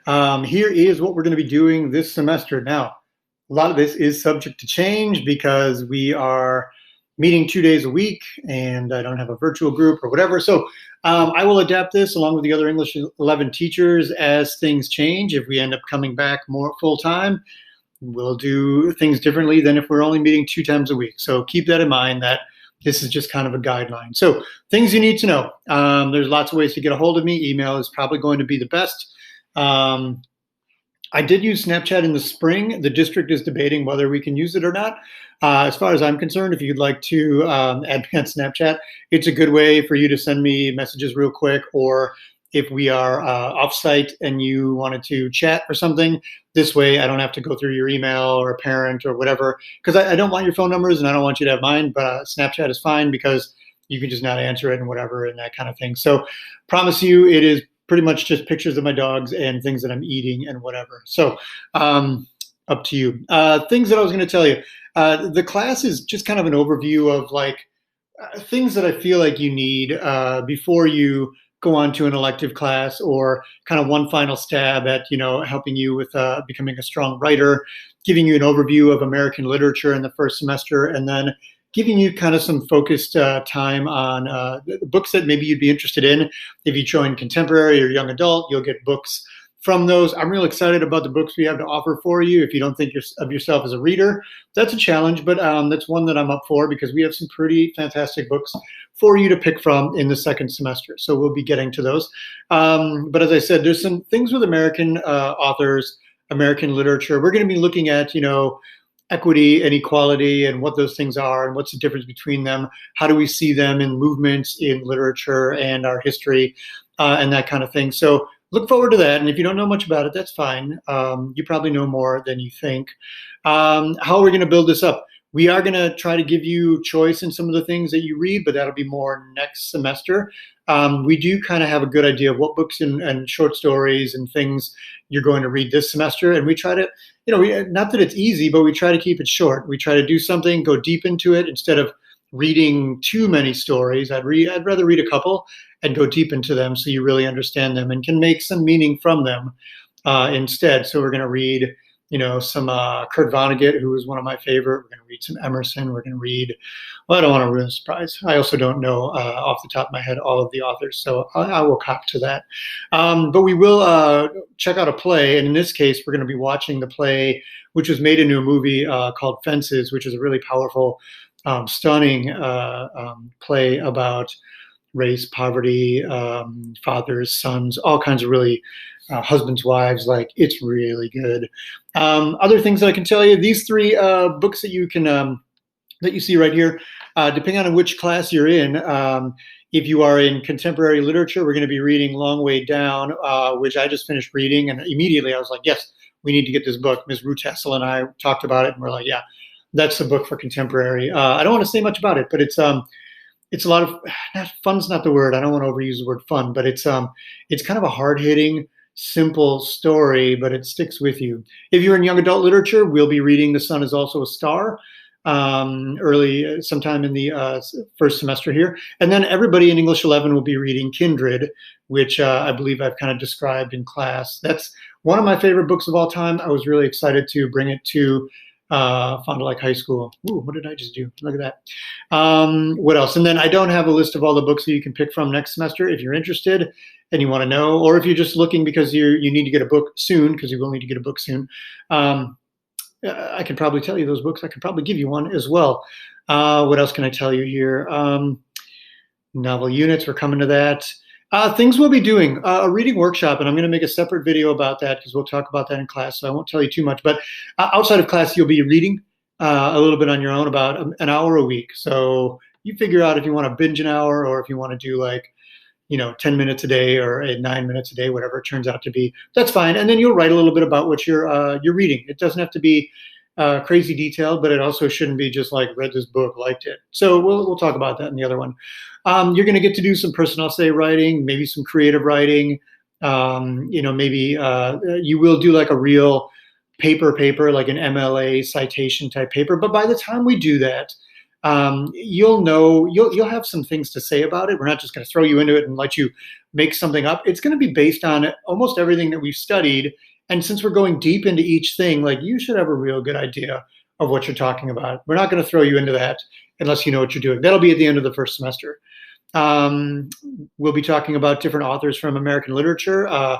Here is what we're going to be doing this semester. Now, a lot of this is subject to change because we are meeting 2 days a week and I don't have a virtual group or whatever. So I will adapt this along with the other English 11 teachers as things change. If we end up coming back more full time, we'll do things differently than if we're only meeting 2 times a week. So keep that in mind that this is just kind of a guideline. So things you need to know. There's lots of ways to get a hold of me. Email is probably going to be the best. I did use Snapchat in the spring. The district is debating whether we can use it or not. As far as I'm concerned, if you'd like to add me on Snapchat, it's a good way for you to send me messages real quick, or if we are offsite and you wanted to chat or something, this way I don't have to go through your email or a parent or whatever, because I don't want your phone numbers and I don't want you to have mine, but Snapchat is fine because you can just not answer it and whatever and that kind of thing. So promise you it is pretty much just pictures of my dogs and things that I'm eating and whatever. So up to you. Things that I was going to tell you. The class is just kind of an overview of like things that I feel like you need before you go on to an elective class, or kind of one final stab at, helping you with becoming a strong writer, giving you an overview of American literature in the first semester, and then giving you kind of some focused time on the books that maybe you'd be interested in. If you join contemporary or young adult, you'll get books from those. I'm real excited about the books we have to offer for you. If you don't think of yourself as a reader, that's a challenge, but that's one that I'm up for because we have some pretty fantastic books for you to pick from in the second semester. So we'll be getting to those. But as I said, there's some things with American authors, American literature. We're going to be looking at, equity and equality and what those things are and what's the difference between them. How do we see them in movements in literature and our history and that kind of thing. So look forward to that. And if you don't know much about it, that's fine. You probably know more than you think. How are we going to build this up? We are going to try to give you choice in some of the things that you read, but that'll be more next semester. We do kind of have a good idea of what books and short stories and things you're going to read this semester. And we try to, not that it's easy, but we try to keep it short. We try to do something, go deep into it instead of reading too many stories. I'd rather read a couple and go deep into them so you really understand them and can make some meaning from them instead. So we're going to read, some Kurt Vonnegut, who is one of my favorite. We're going to read some Emerson. We're going to read, well, I don't want to ruin the surprise. I also don't know off the top of my head all of the authors, so I will cop to that. But we will check out a play, and in this case, we're going to be watching the play, which was made into a movie called Fences, which is a really powerful, stunning play about race, poverty, fathers, sons, all kinds of really husbands, wives. Like, it's really good. Other things that I can tell you, these three books that you can that you see right here, depending on which class you're in. If you are in contemporary literature, we're going to be reading Long Way Down, which I just finished reading, and immediately I was like, yes, we need to get this book. Ms. Ruth Hessel and I talked about it, and we're like, yeah, that's the book for contemporary. I don't want to say much about it, but it's a lot of, fun's not the word. I don't want to overuse the word fun, but it's kind of a hard-hitting, simple story, but it sticks with you. If you're in young adult literature, we'll be reading The Sun Is Also a Star early, sometime in the first semester here. And then everybody in English 11 will be reading Kindred, which I believe I've kind of described in class. That's one of my favorite books of all time. I was really excited to bring it to Fond du Lac High School. Ooh, what did I just do? Look at that. What else? And then I don't have a list of all the books that you can pick from next semester. If you're interested and you want to know, or if you're just looking because you need to get a book soon, because you will need to get a book soon, I can probably tell you those books. I could probably give you one as well. What else can I tell you here? Novel units, we're coming to that. Things we'll be doing, a reading workshop, and I'm going to make a separate video about that because we'll talk about that in class, so I won't tell you too much. But outside of class, you'll be reading a little bit on your own, about an hour a week. So you figure out if you want to binge an hour or if you want to do like, 10 minutes a day or 9 minutes a day, whatever it turns out to be. That's fine. And then you'll write a little bit about what you're reading. It doesn't have to be crazy detailed, but it also shouldn't be just like read this book, liked it. So we'll talk about that in the other one. You're going to get to do some personal essay writing, maybe some creative writing. Maybe you will do like a real paper, like an MLA citation type paper. But by the time we do that, you'll have some things to say about it. We're not just going to throw you into it and let you make something up. It's going to be based on almost everything that we've studied. And since we're going deep into each thing, like you should have a real good idea of what you're talking about. We're not going to throw you into that unless you know what you're doing. That'll be at the end of the first semester. We'll be talking about different authors from American literature,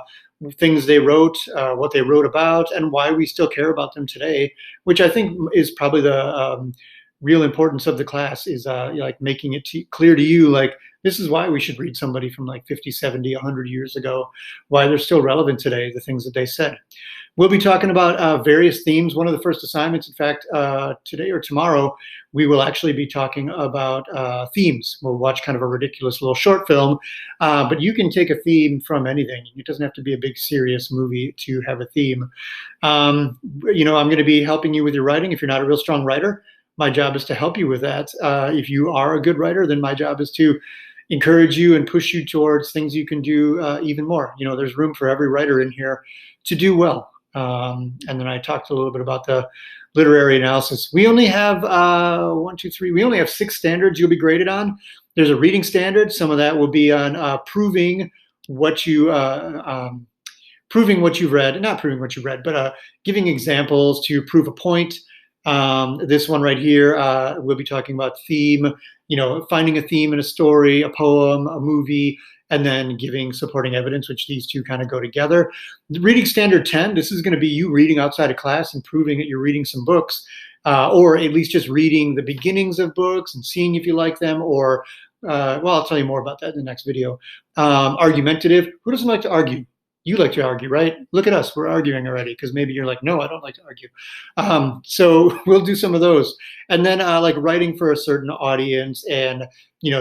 things they wrote, what they wrote about, and why we still care about them today, which I think is probably the real importance of the class, is like making it clear to you, like, this is why we should read somebody from like 50, 70, 100 years ago, why they're still relevant today, the things that they said. We'll be talking about various themes. One of the first assignments, in fact, today or tomorrow, we will actually be talking about themes. We'll watch kind of a ridiculous little short film, but you can take a theme from anything. It doesn't have to be a big serious movie to have a theme. I'm going to be helping you with your writing. If you're not a real strong writer, my job is to help you with that. If you are a good writer, then my job is to encourage you and push you towards things you can do even more. There's room for every writer in here to do well. And then I talked a little bit about the literary analysis. We only have we only have 6 standards you'll be graded on. There's a reading standard. Some of that will be on proving what you've read, not proving what you've read, but giving examples to prove a point. This one right here, we'll be talking about theme, finding a theme in a story, a poem, a movie, and then giving supporting evidence, which these two kind of go together. The reading standard 10, this is going to be you reading outside of class and proving that you're reading some books, or at least just reading the beginnings of books and seeing if you like them, or, I'll tell you more about that in the next video. Argumentative, who doesn't like to argue? You like to argue, right? Look at us, we're arguing already, because maybe you're like, no, I don't like to argue. So we'll do some of those. And then like writing for a certain audience, and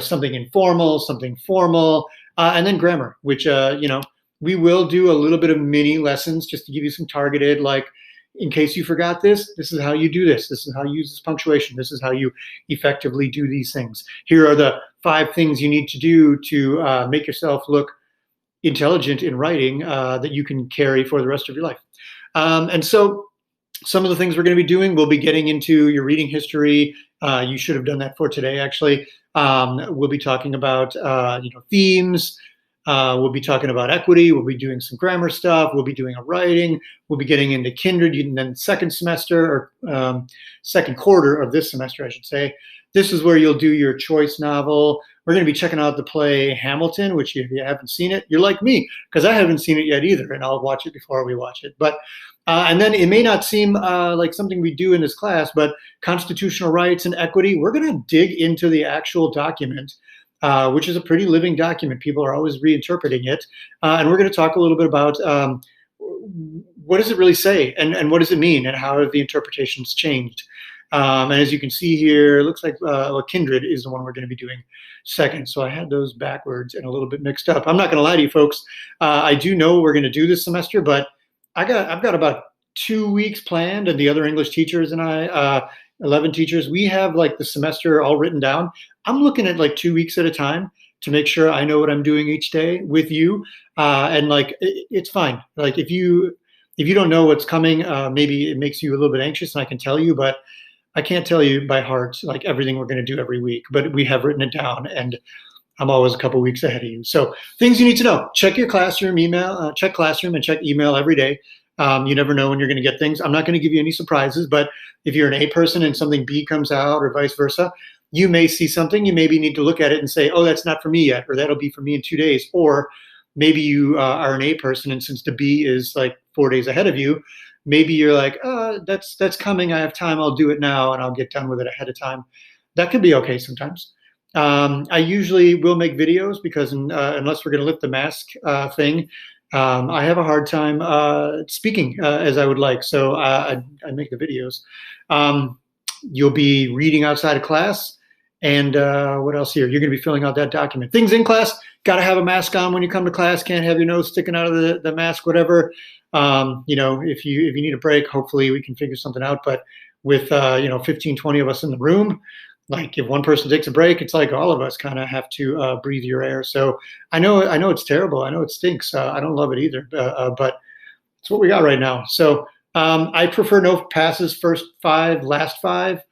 something informal, something formal, and then grammar, which we will do a little bit of mini lessons just to give you some targeted, like, in case you forgot this is how you do this. This is how you use this punctuation. This is how you effectively do these things. Here are the 5 things you need to do to make yourself look intelligent in writing that you can carry for the rest of your life. And so some of the things we're going to be doing, we'll be getting into your reading history. You should have done that for today, actually. We'll be talking about themes. We'll be talking about equity. We'll be doing some grammar stuff. We'll be doing a writing. We'll be getting into kindred, and then second semester, or second quarter of this semester, I should say. This is where you'll do your choice novel. We're going to be checking out the play Hamilton, which if you haven't seen it, you're like me, because I haven't seen it yet either, and I'll watch it before we watch it. But and then it may not seem like something we do in this class, but constitutional rights and equity, we're going to dig into the actual document, which is a pretty living document. People are always reinterpreting it. And we're going to talk a little bit about what does it really say, and what does it mean, and how have the interpretations changed. And as you can see here, it looks like kindred is the one we're going to be doing second. So I had those backwards and a little bit mixed up. I'm not going to lie to you folks. I do know we're going to do this semester, but I've got about 2 weeks planned, and the other English teachers and I, 11 teachers, we have like the semester all written down. I'm looking at like 2 weeks at a time to make sure I know what I'm doing each day with you. And like, it's fine. Like if you don't know what's coming, maybe it makes you a little bit anxious, and I can tell you, but I can't tell you by heart like everything we're going to do every week, but we have written it down, and I'm always a couple weeks ahead of you. So things you need to know: check your classroom email, check classroom, and check email every day. You never know when you're going to get things. I'm not going to give you any surprises, but if you're an A person and something B comes out, or vice versa, you may see something. You maybe need to look at it and say, oh, that's not for me yet, or that'll be for me in 2 days. Or maybe you are an A person, and since the B is like 4 days ahead of you, maybe you're like, that's coming. I have time. I'll do it now, and I'll get done with it ahead of time. That can be okay sometimes. I usually will make videos because unless we're going to lift the mask thing, I have a hard time speaking as I would like. So I make the videos. You'll be reading outside of class. And what else here? You're going to be filling out that document. Things in class, got to have a mask on when you come to class. Can't have your nose sticking out of the mask, whatever. If you need a break, hopefully we can figure something out. But with 15, 20 of us in the room, like if one person takes a break, it's like all of us kind of have to breathe your air. So I know it's terrible. I know it stinks. I don't love it either, but it's what we got right now. So I prefer no passes, first 5, last 5.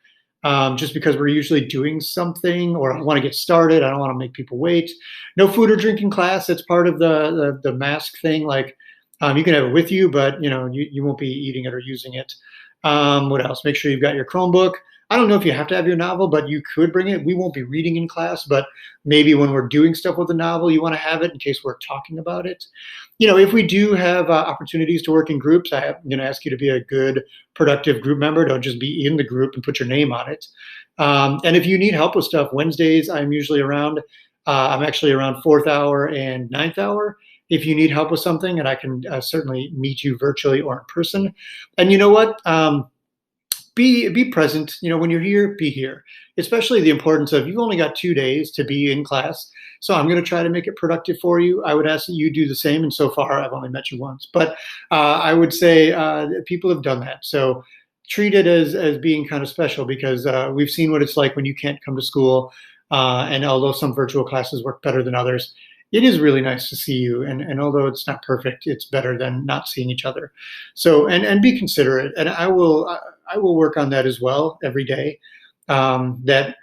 just because we're usually doing something, or I want to get started. I don't want to make people wait. No food or drink in class. It's part of the mask thing. Like, you can have it with you, but you won't be eating it or using it. What else? Make sure you've got your Chromebook. I don't know if you have to have your novel, but you could bring it. We won't be reading in class, but maybe when we're doing stuff with the novel, you want to have it in case we're talking about it. If we do have opportunities to work in groups, I'm going to ask you to be a good, productive group member. Don't just be in the group and put your name on it. And if you need help with stuff, Wednesdays, I'm usually around. I'm actually around 4th hour and 9th hour. If you need help with something, and I can certainly meet you virtually or in person. And you know what? Be present. When you're here, be here. Especially the importance of, you've only got 2 days to be in class, so I'm going to try to make it productive for you. I would ask that you do the same. And so far, I've only met you once, but I would say people have done that. So treat it as being kind of special, because we've seen what it's like when you can't come to school. And although some virtual classes work better than others, it is really nice to see you. And although it's not perfect, it's better than not seeing each other. So, and be considerate. And I will work on that as well every day. That,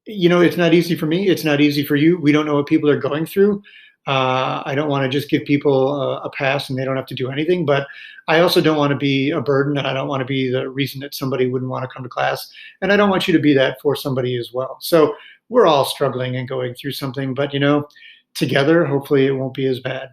it's not easy for me. It's not easy for you. We don't know what people are going through. I don't want to just give people a pass and they don't have to do anything, but I also don't want to be a burden, and I don't want to be the reason that somebody wouldn't want to come to class. And I don't want you to be that for somebody as well. So we're all struggling and going through something, but together, hopefully it won't be as bad.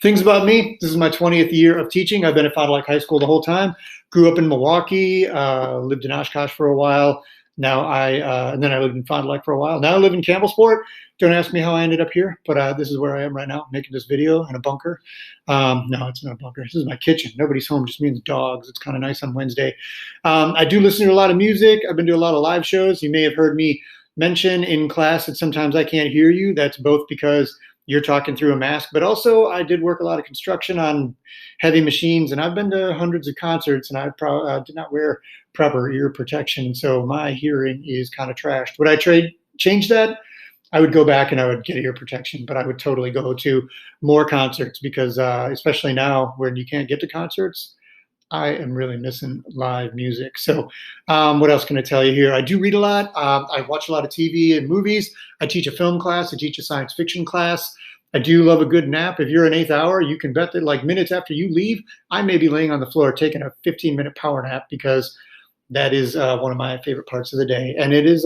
Things about me: this is my 20th year of teaching. I've been at Fond du Lac High School the whole time. Grew up in Milwaukee, lived in Oshkosh for a while. And then I lived in Fond du Lac for a while. Now I live in Campbellsport. Don't ask me how I ended up here, but this is where I am right now, making this video in a bunker. No, it's not a bunker. This is my kitchen. Nobody's home, just me and the dogs. It's kind of nice on Wednesday. I do listen to a lot of music. I've been doing a lot of live shows. You may have heard me mention in class that sometimes I can't hear you. That's both because you're talking through a mask, but also I did work a lot of construction on heavy machines, and I've been to hundreds of concerts, and I did not wear proper ear protection, so my hearing is kind of trashed. Would I change that? I would go back and I would get ear protection, but I would totally go to more concerts, because especially now when you can't get to concerts, I am really missing live music. So what else can I tell you here? I do read a lot. I watch a lot of TV and movies. I teach a film class. I teach a science fiction class. I do love a good nap. If you're an 8th hour, you can bet that like minutes after you leave, I may be laying on the floor taking a 15-minute power nap, because that is one of my favorite parts of the day. And it is,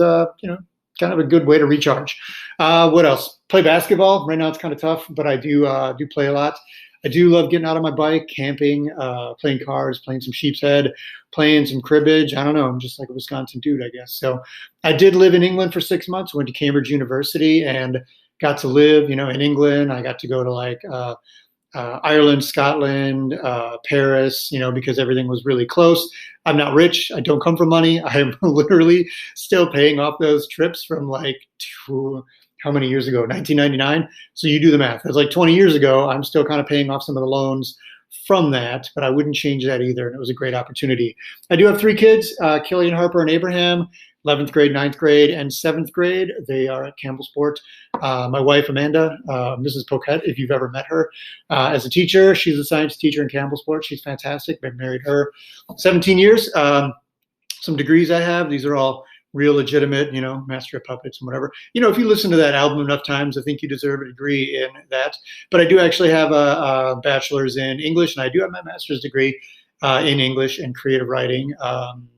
kind of a good way to recharge. What else? Play basketball. Right now it's kind of tough, but I do play a lot. I do love getting out on my bike, camping, playing cards, playing some sheep's head, playing some cribbage. I don't know. I'm just like a Wisconsin dude, I guess. So I did live in England for 6 months, went to Cambridge University, and got to live, in England. I got to go to like Ireland, Scotland, Paris, because everything was really close. I'm not rich. I don't come from money. I'm literally still paying off those trips from like how many years ago? 1999. So you do the math. That's like 20 years ago. I'm still kind of paying off some of the loans from that, but I wouldn't change that either. And it was a great opportunity. I do have 3 kids, Killian, Harper, and Abraham, 11th grade, 9th grade, and 7th grade. They are at Campbellsport. My wife, Amanda, Mrs. Poquette, if you've ever met her, as a teacher, she's a science teacher in Campbellsport. She's fantastic. I've married her 17 years. Some degrees I have, these are all real legitimate, master of puppets and whatever. If you listen to that album enough times, I think you deserve a degree in that. But I do actually have a bachelor's in English, and I do have my master's degree in English and creative writing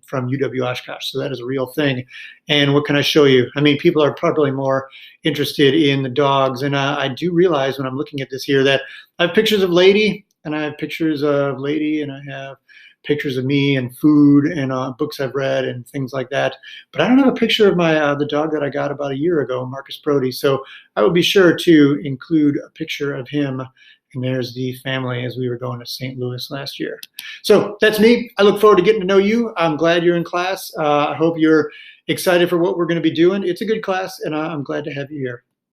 from UW Oshkosh. So that is a real thing. And what can I show you? I mean, people are probably more interested in the dogs. And I do realize when I'm looking at this here that I have pictures of Lady, and I have pictures of Lady, and I have pictures of me and food and books I've read and things like that. But I don't have a picture of my the dog that I got about a year ago, Marcus Brody. So I will be sure to include a picture of him. And there's the family as we were going to St. Louis last year. So that's me. I look forward to getting to know you. I'm glad you're in class. I hope you're excited for what we're going to be doing. It's a good class, and I'm glad to have you here.